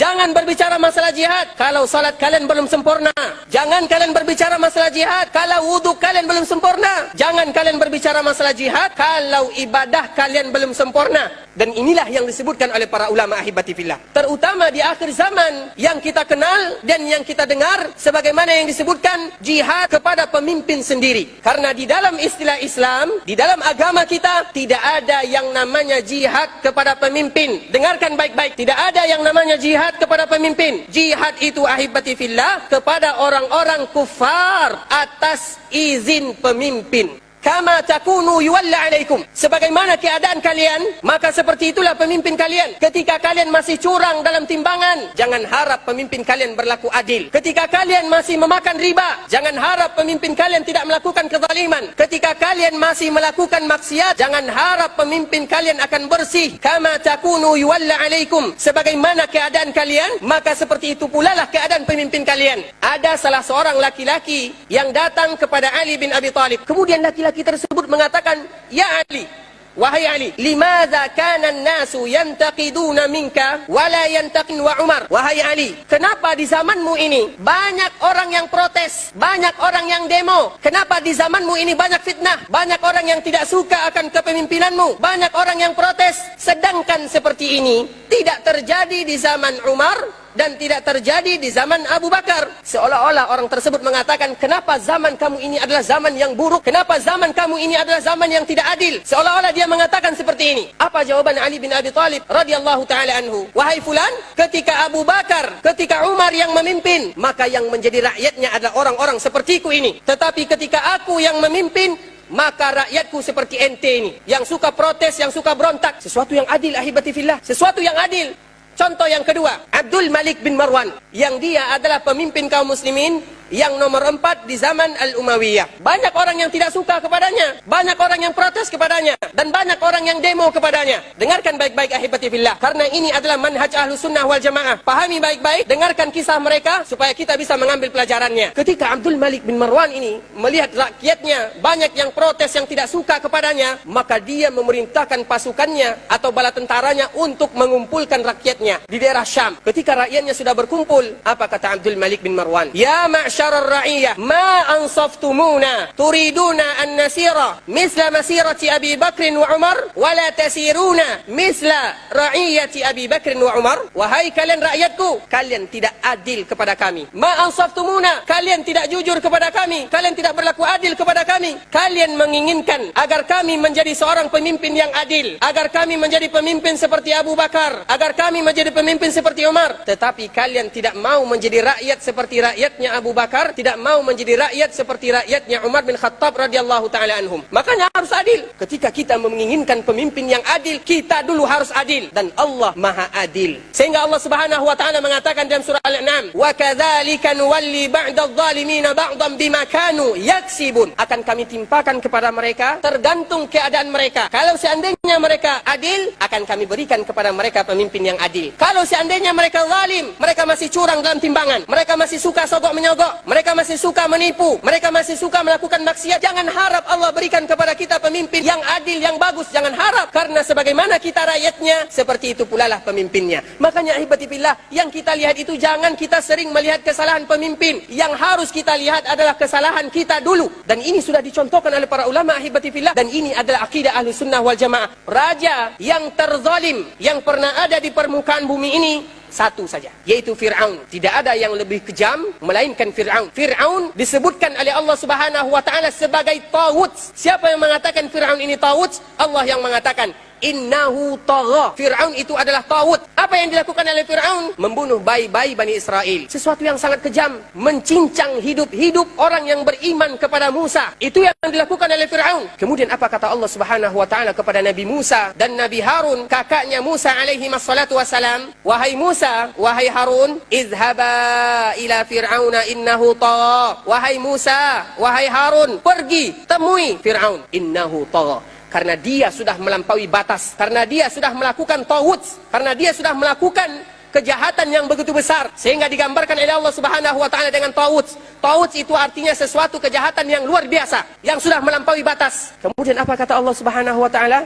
Jangan berbicara masalah jihad kalau salat kalian belum sempurna. Jangan kalian berbicara masalah jihad kalau wudhu kalian belum sempurna. Jangan kalian berbicara masalah jihad kalau ibadah kalian belum sempurna. Dan inilah yang disebutkan oleh para ulama ahibati fillah. Terutama di akhir zaman yang kita kenal dan yang kita dengar, sebagaimana yang disebutkan jihad kepada pemimpin sendiri. Karena di dalam istilah Islam, di dalam agama kita, tidak ada yang namanya jihad kepada pemimpin. Dengarkan baik-baik, tidak ada yang namanya jihad kepada pemimpin. Jihad itu ahibati fillah kepada orang-orang kufar atas izin pemimpin. Kama takunu yuwalla alaikum. Sebagaimana keadaan kalian, maka seperti itulah pemimpin kalian. Ketika kalian masih curang dalam timbangan, jangan harap pemimpin kalian berlaku adil. Ketika kalian masih memakan riba, jangan harap pemimpin kalian tidak melakukan kezaliman. Ketika kalian masih melakukan maksiat, jangan harap pemimpin kalian akan bersih. Kama takunu yuwalla alaikum. Sebagaimana keadaan kalian, maka seperti itu pula lah keadaan pemimpin kalian. Ada salah seorang laki-laki yang datang kepada Ali bin Abi Thalib. Kemudian laki-laki tersebut mengatakan, "Ya Ali, wahai Ali, limadza kana an-nasu yantaqiduna minka wa la yantaqin wa Umar?" Wahai Ali, kenapa di zamanmu ini banyak orang yang protes, banyak orang yang demo? Kenapa di zamanmu ini banyak fitnah, banyak orang yang tidak suka akan kepemimpinanmu, banyak orang yang protes? Sedangkan seperti ini tidak terjadi di zaman Umar dan tidak terjadi di zaman Abu Bakar. Seolah-olah orang tersebut mengatakan, kenapa zaman kamu ini adalah zaman yang buruk? Kenapa zaman kamu ini adalah zaman yang tidak adil? Seolah-olah dia mengatakan seperti ini. Apa jawaban Ali bin Abi Thalib radhiyallahu taala anhu? Wahai fulan, ketika Abu Bakar, ketika Umar yang memimpin, maka yang menjadi rakyatnya adalah orang-orang sepertiku ini. Tetapi ketika aku yang memimpin, maka rakyatku seperti ente ini, yang suka protes, yang suka berontak. Sesuatu yang adil ahibati fillah, sesuatu yang adil. Contoh yang kedua, Abdul Malik bin Marwan, yang dia adalah pemimpin kaum muslimin yang nomor 4 di zaman Al-Umayyah. Banyak orang yang tidak suka kepadanya, banyak orang yang protes kepadanya, dan banyak orang yang demo kepadanya. Dengarkan baik-baik ahibati fillah, karena ini adalah manhaj Ahlus Sunnah wal Jamaah. Pahami baik-baik, dengarkan kisah mereka supaya kita bisa mengambil pelajarannya. Ketika Abdul Malik bin Marwan ini melihat rakyatnya banyak yang protes, yang tidak suka kepadanya, maka dia memerintahkan pasukannya atau bala tentaranya untuk mengumpulkan rakyatnya di daerah Syam. Ketika rakyatnya sudah berkumpul, apa kata Abdul Malik bin Marwan? Ya ma'syarar ra'iyah, ma ansaftumuna turiduna an nasira misla masirati Abi Bakr wa Umar wa la tasiruna misla ra'iyati Abi Bakr wa Umar. Wahai kalian rakyatku, kalian tidak adil kepada kami. Ma ansaftumuna, kalian tidak jujur kepada kami, kalian tidak berlaku adil kepada kami. Kalian menginginkan agar kami menjadi seorang pemimpin yang adil, agar kami menjadi pemimpin seperti Abu Bakar, agar kami menjadi pemimpin seperti Umar. Tetapi kalian tidak mau menjadi rakyat seperti rakyatnya Abu Bakar, tidak mau menjadi rakyat seperti rakyatnya Umar bin Khattab radhiyallahu taala anhum. Makanya harus adil. Ketika kita menginginkan pemimpin yang adil, kita dulu harus adil, dan Allah Maha Adil. Sehingga Allah Subhanahu wa taala mengatakan dalam surah Al-An'am, "Wa kadzalika nuwalli ba'dadh-dhalimina ba'dhan bima kanu yaksibun." Akan kami timpakan kepada mereka tergantung keadaan mereka. Kalau seandainya mereka adil, akan kami berikan kepada mereka pemimpin yang adil. Kalau seandainya mereka zalim, mereka masih curang dalam timbangan, mereka masih suka sogok menyogok, mereka masih suka menipu, mereka masih suka melakukan maksiat, jangan harap Allah berikan kepada kita pemimpin yang adil, yang bagus. Jangan harap, karena sebagaimana kita rakyatnya, seperti itu pula lah pemimpinnya. Makanya ahibati fillah, yang kita lihat itu jangan kita sering melihat kesalahan pemimpin. Yang harus kita lihat adalah kesalahan kita dulu. Dan ini sudah dicontohkan oleh para ulama ahibati fillah, dan ini adalah akidah Ahlus Sunnah wal Jamaah. Raja yang terzalim yang pernah ada di permukaan bumi ini satu saja, yaitu Fir'aun. Tidak ada yang lebih kejam melainkan Fir'aun. Fir'aun disebutkan oleh Allah Subhanahu wa taala sebagai taghut. Siapa yang mengatakan Fir'aun ini taghut? Allah yang mengatakan, innahu tagha. Fir'aun itu adalah taghut. Apa yang dilakukan oleh Fir'aun? Membunuh bayi-bayi Bani Israel. Sesuatu yang sangat kejam, mencincang hidup-hidup orang yang beriman kepada Musa. Itu yang dilakukan oleh Fir'aun. Kemudian apa kata Allah Subhanahu wa taala kepada Nabi Musa dan Nabi Harun, kakaknya Musa alaihi wassalatu wassalam? Wahai Musa, wahai Harun, izhaba ila Fir'auna innahu tagha. Wahai Musa, wahai Harun, pergi temui Fir'aun, innahu tagha. Karena dia sudah melampaui batas, karena dia sudah melakukan taghut, karena dia sudah melakukan kejahatan yang begitu besar, sehingga digambarkan oleh Allah Subhanahu wa taala dengan taghut. Taghut itu artinya sesuatu kejahatan yang luar biasa, yang sudah melampaui batas. Kemudian apa kata Allah Subhanahu wa taala?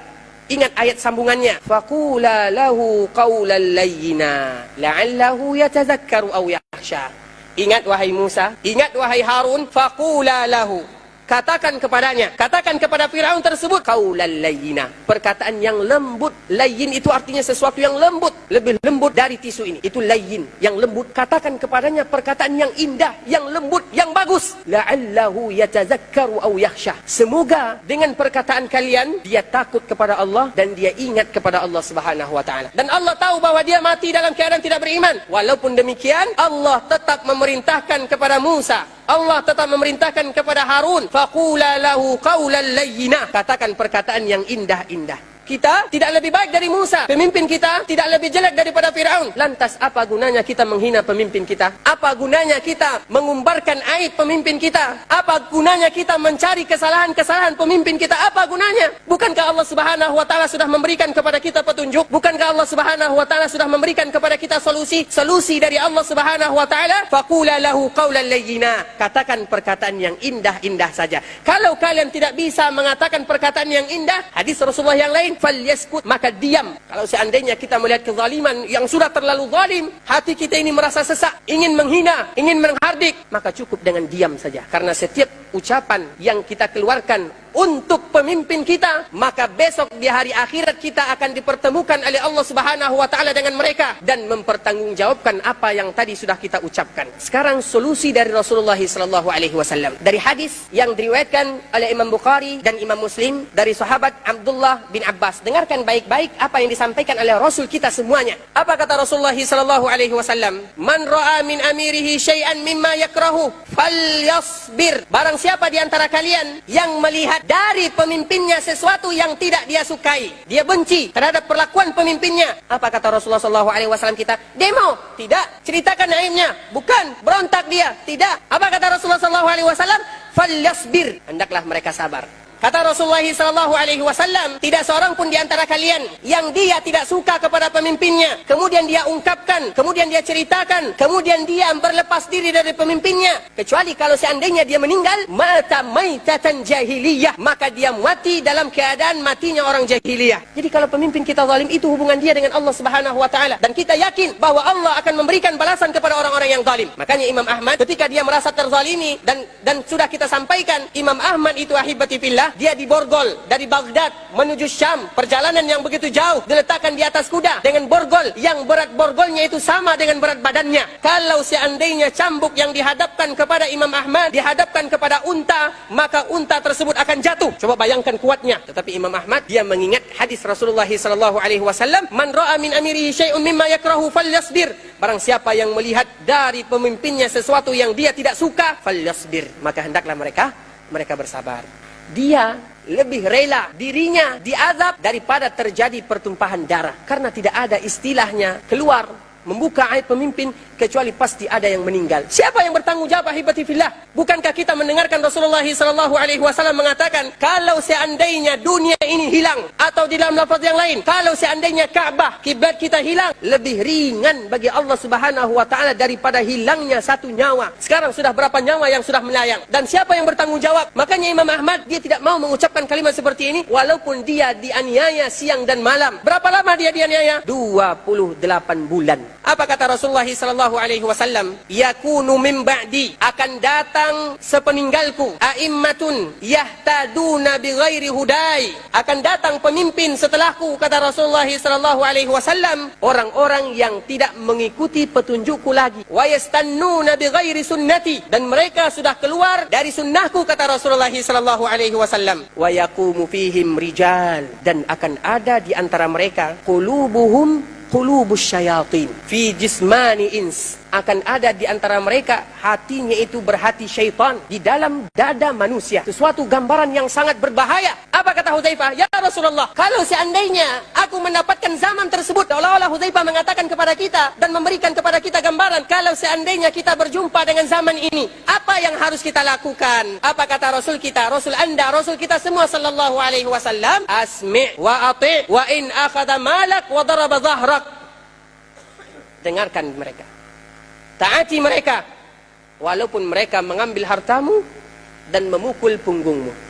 Ingat ayat sambungannya. Faqula lahu qawlan layyina la'allahu yatazakkaru aw yakhsha. Ingat wahai Musa, ingat wahai Harun, faqula lahu, katakan kepadanya, katakan kepada Firaun tersebut, qaulan layyina, perkataan yang lembut. Layyin itu artinya sesuatu yang lembut, lebih lembut dari tisu ini. Itu layyin, yang lembut. Katakan kepadanya perkataan yang indah, yang lembut, yang bagus. La'allahu yatazakkaru aw yakhsha. Semoga dengan perkataan kalian dia takut kepada Allah dan dia ingat kepada Allah Subhanahu wa taala. Dan Allah tahu bahwa dia mati dalam keadaan tidak beriman. Walaupun demikian, Allah tetap memerintahkan kepada Musa, Allah tetap memerintahkan kepada Harun, faqula lahu qawlan layyina, katakan perkataan yang indah-indah. Kita tidak lebih baik dari Musa. Pemimpin kita tidak lebih jelek daripada Firaun. Lantas apa gunanya kita menghina pemimpin kita? Apa gunanya kita mengumbarkan aib pemimpin kita? Apa gunanya kita mencari kesalahan-kesalahan pemimpin kita? Apa gunanya? Bukankah Allah Subhanahu wa taala sudah memberikan kepada kita petunjuk? Bukankah Allah Subhanahu wa taala sudah memberikan kepada kita solusi dari Allah Subhanahu wa taala? Faqula lahu qawlan layyina, katakan perkataan yang indah-indah saja. Kalau kalian tidak bisa mengatakan perkataan yang indah, hadis Rasulullah yang lain, falyaskut, maka diam. Kalau seandainya kita melihat kezaliman yang sudah terlalu zalim, hati kita ini merasa sesak, ingin menghina, ingin menghardik, maka cukup dengan diam saja. Karena setiap ucapan yang kita keluarkan untuk pemimpin kita, maka besok di hari akhirat kita akan dipertemukan oleh Allah Subhanahu wa taala dengan mereka dan mempertanggungjawabkan apa yang tadi sudah kita ucapkan. Sekarang solusi dari Rasulullah sallallahu alaihi wasallam dari hadis yang diriwayatkan oleh Imam Bukhari dan Imam Muslim dari sahabat Abdullah bin Abbas. Dengarkan baik-baik apa yang disampaikan oleh Rasul kita semuanya. Apa kata Rasulullah sallallahu alaihi wasallam? Man ra'a min amirihi syai'an mimma yakrahu falyasbir. Barang siapa di antara kalian yang melihat dari pemimpinnya sesuatu yang tidak dia sukai, dia benci terhadap perlakuan pemimpinnya, apa kata Rasulullah SAW kita? Demo? Tidak. Ceritakan aibnya? Bukan. Berontak dia? Tidak. Apa kata Rasulullah SAW? Falyasbir, hendaklah mereka sabar. Kata Rasulullah SAW, tidak seorang pun di antara kalian yang dia tidak suka kepada pemimpinnya, kemudian dia ungkapkan, kemudian dia ceritakan, kemudian dia berlepas diri dari pemimpinnya, kecuali kalau seandainya dia meninggal, mata maitatan jahiliyah, maka dia mati dalam keadaan matinya orang jahiliyah. Jadi kalau pemimpin kita zalim, itu hubungan dia dengan Allah Subhanahu wa taala, dan kita yakin bahwa Allah akan memberikan balasan kepada orang-orang yang zalim. Makanya Imam Ahmad ketika dia merasa terzalimi, dan sudah kita sampaikan, Imam Ahmad itu ahibati fillah, dia diborgol dari Baghdad menuju Syam, perjalanan yang begitu jauh, diletakkan di atas kuda dengan borgol yang berat borgolnya itu sama dengan berat badannya. Kalau seandainya cambuk yang dihadapkan kepada Imam Ahmad dihadapkan kepada unta, maka unta tersebut akan jatuh. Coba bayangkan kuatnya. Tetapi Imam Ahmad dia mengingat hadis Rasulullah SAW, man ra'a min amirihi syai'un mimma yakrahu falyasbir. Barang siapa yang melihat dari pemimpinnya sesuatu yang dia tidak suka, falyasbir, maka hendaklah mereka bersabar. Dia lebih rela dirinya diazab daripada terjadi pertumpahan darah. Karena tidak ada istilahnya keluar membuka aib pemimpin kecuali pasti ada yang meninggal. Siapa yang bertanggung jawab ahibati fillah? Bukankah kita mendengarkan Rasulullah SAW mengatakan, kalau seandainya dunia ini hilang, atau di dalam lafaz yang lain, kalau seandainya Ka'bah kiblat kita hilang, lebih ringan bagi Allah Subhanahu wa taala daripada hilangnya satu nyawa. Sekarang sudah berapa nyawa yang sudah melayang? Dan siapa yang bertanggung jawab? Makanya Imam Ahmad dia tidak mau mengucapkan kalimat seperti ini walaupun dia dianiaya siang dan malam. Berapa lama dia dianiaya? 28 bulan. Apa kata Rasulullah SAW? Yakunu min ba'di, akan datang sepeninggalku, a'immatun yahtaduna bighairi hudai, akan datang pemimpin setelahku, kata Rasulullah SAW, orang-orang yang tidak mengikuti petunjukku lagi, wa yastannuna bighairi sunnati, dan mereka sudah keluar dari sunnahku, kata Rasulullah SAW. Wa yaqumu fihim rijal, dan akan ada di antara mereka qulubuhum qulubus syayatin fi jismani ins, akan ada di antara mereka hatinya itu berhati syaitan di dalam dada manusia. Sesuatu gambaran yang sangat berbahaya. Apa kata Hudzaifah? Ya Rasulullah, kalau seandainya aku mendapatkan zaman tersebut, seolah-olah Hudzaifah mengatakan kepada kita dan memberikan kepada kita gambaran, kalau seandainya kita berjumpa dengan zaman ini, apa yang harus kita lakukan? Apa kata Rasul kita, Rasul Anda, Rasul kita semua sallallahu alaihi wasallam? Asmi' wa ati' wa in akhadha malak wa daraba dhahrak. Dengarkan mereka, taati mereka walaupun mereka mengambil hartamu dan memukul punggungmu.